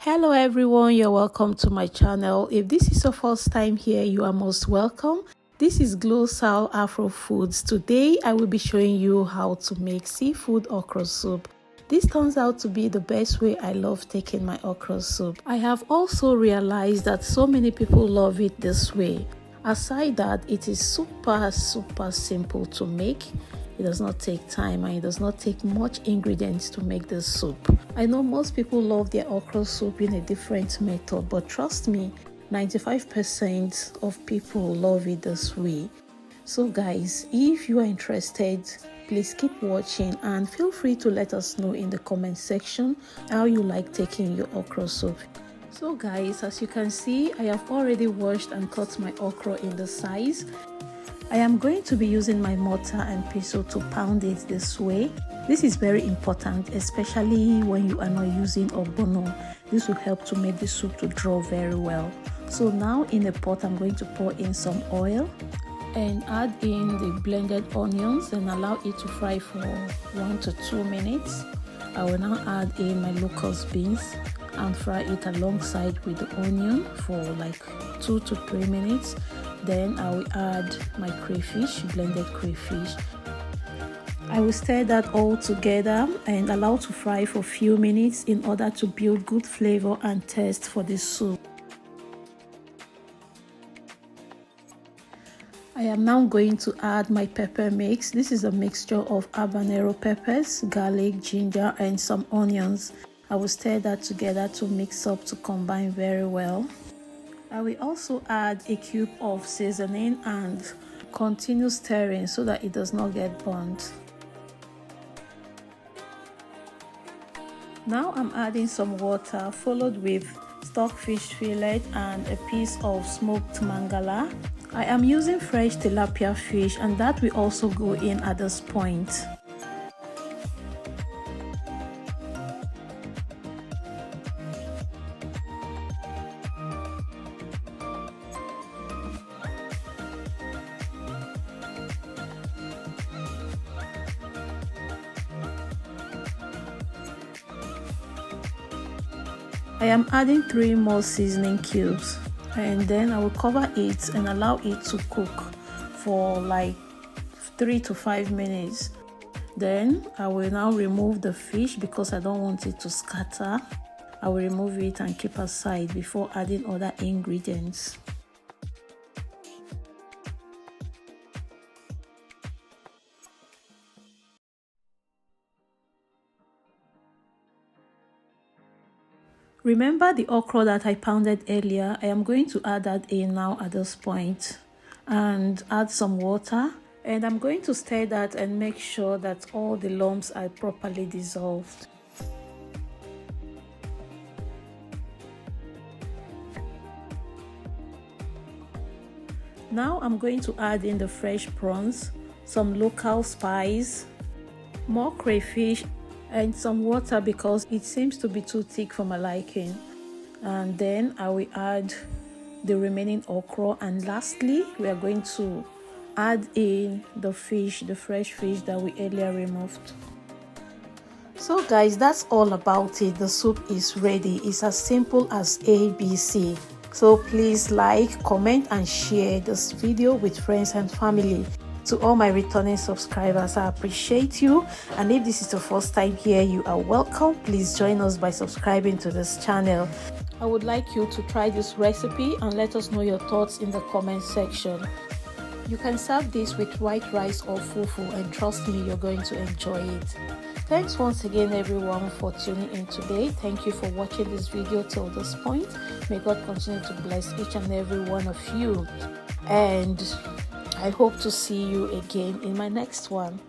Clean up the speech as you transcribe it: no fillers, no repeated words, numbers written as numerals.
Hello everyone, you're welcome to my channel. If this is your first time here, you are most welcome. This is Glow Sal Afro Foods. Today I will be showing you how to make seafood okra soup. This turns out to be the best way I love taking my okra soup. I have also realized that so many people love it this way. Aside that, it is super simple to make. It does not take time and it does not take much ingredients to make this soup. I know most people love their okra soup in a different method, but trust me, 95% of people love it this way. So guys, if you are interested, please keep watching and feel free to let us know in the comment section how you like taking your okra soup. So guys, as you can see, I have already washed and cut my okra in the size. I am going to be using my mortar and pestle to pound it this way. This is very important, especially when you are not using ogbono. This will help to make the soup to draw very well. So now in a pot, I'm going to pour in some oil and add in the blended onions and allow it to fry for 1 to 2 minutes. I will now add in my locust beans and fry it alongside with the onion for like 2 to 3 minutes. Then I will add my crayfish, blended crayfish. I will stir that all together and allow to fry for a few minutes in order to build good flavor and taste for this soup. I am now going to add my pepper mix. This is a mixture of abanero peppers, garlic, ginger and some onions. I will stir that together to mix up to combine very well. I will also add a cube of seasoning and continue stirring so that it does not get burnt. Now I'm adding some water followed with stockfish fillet and a piece of smoked mangala. I am using fresh tilapia fish and that will also go in at this point. I am adding 3 more seasoning cubes and then I will cover it and allow it to cook for like 3 to 5 minutes. Then I will now remove the fish because I don't want it to scatter. I will remove it and keep aside before adding other ingredients. Remember the okra that I pounded earlier? I am going to add that in now at this point and add some water, and I'm going to stir that and make sure that all the lumps are properly dissolved. Now I'm going to add in the fresh prawns, some local spice, more crayfish and some water because it seems to be too thick for my liking. And then I will add the remaining okra, and lastly we are going to add in the fish, the fresh fish that we earlier removed. So guys, that's all about it. The soup is ready. It's as simple as ABC. So please like, comment and share this video with friends and family. To all my returning subscribers, I appreciate you, and if this is your first time here, you are welcome. Please join us by subscribing to this channel. I would like you to try this recipe and let us know your thoughts in the comment section. You can serve this with white rice or fufu, and trust me, you're going to enjoy it. Thanks once again everyone for tuning in today. Thank you for watching this video till this point. May God continue to bless each and every one of you, and I hope to see you again in my next one.